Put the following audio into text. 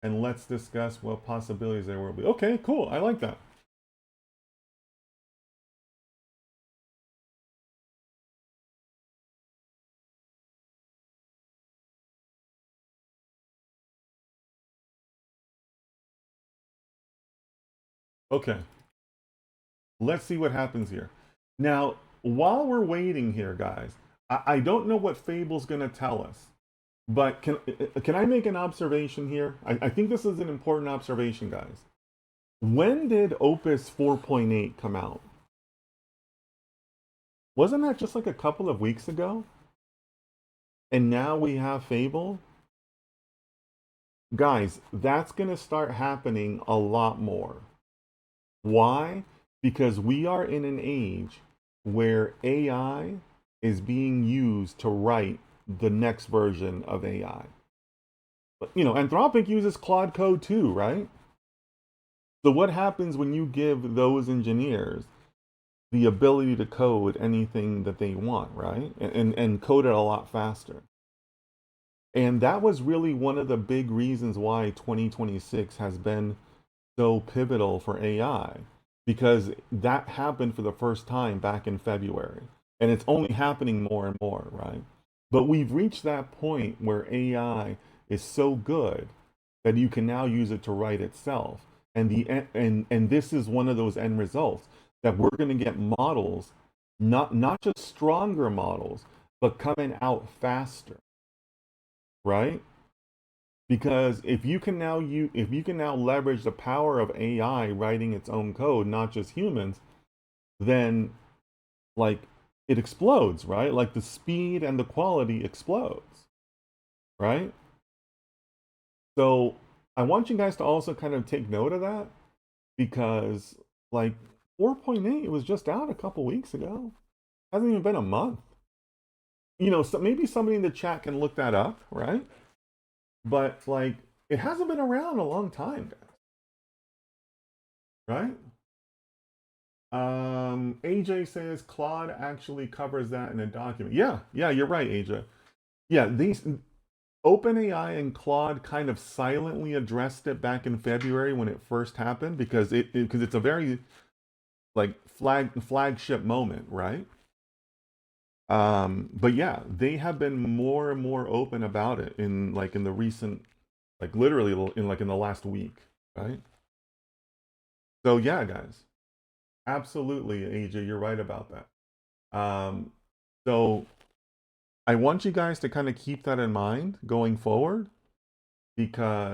and let's discuss what possibilities there will be. Okay, cool. I like that. Okay, let's see what happens here. Now, while we're waiting here, guys, I don't know what Fable's going to tell us, but can I make an observation here? I think this is an important observation, guys. When did Opus 4.8 come out? Wasn't that just like a couple of weeks ago? And now we have Fable? Guys, that's going to start happening a lot more. Why? Because we are in an age where AI is being used to write the next version of AI. But, Anthropic uses Claude Code too, right? So what happens when you give those engineers the ability to code anything that they want, right? And code it a lot faster. And that was really one of the big reasons why 2026 has been so pivotal for AI, because that happened for the first time back in February. And it's only happening more and more, right? But we've reached that point where AI is so good that you can now use it to write itself. And this is one of those end results that we're going to get models, not just stronger models, but coming out faster, right? Because if you can now leverage the power of AI writing its own code, not just humans, then like it explodes, right? Like the speed and the quality explodes, right? So I want you guys to also kind of take note of that, because like 4.8 was just out a couple weeks ago. Hasn't even been a month. So maybe somebody in the chat can look that up, right? But like it hasn't been around a long time, right? AJ says Claude actually covers that in a document. Yeah, yeah, you're right, AJ. Yeah, these OpenAI and Claude kind of silently addressed it back in February when it first happened, because it's a very like flagship moment, right? But yeah, they have been more and more open about it in the recent, like literally in the last week, right? So yeah, guys, absolutely, AJ, you're right about that. So I want you guys to kind of keep that in mind going forward, because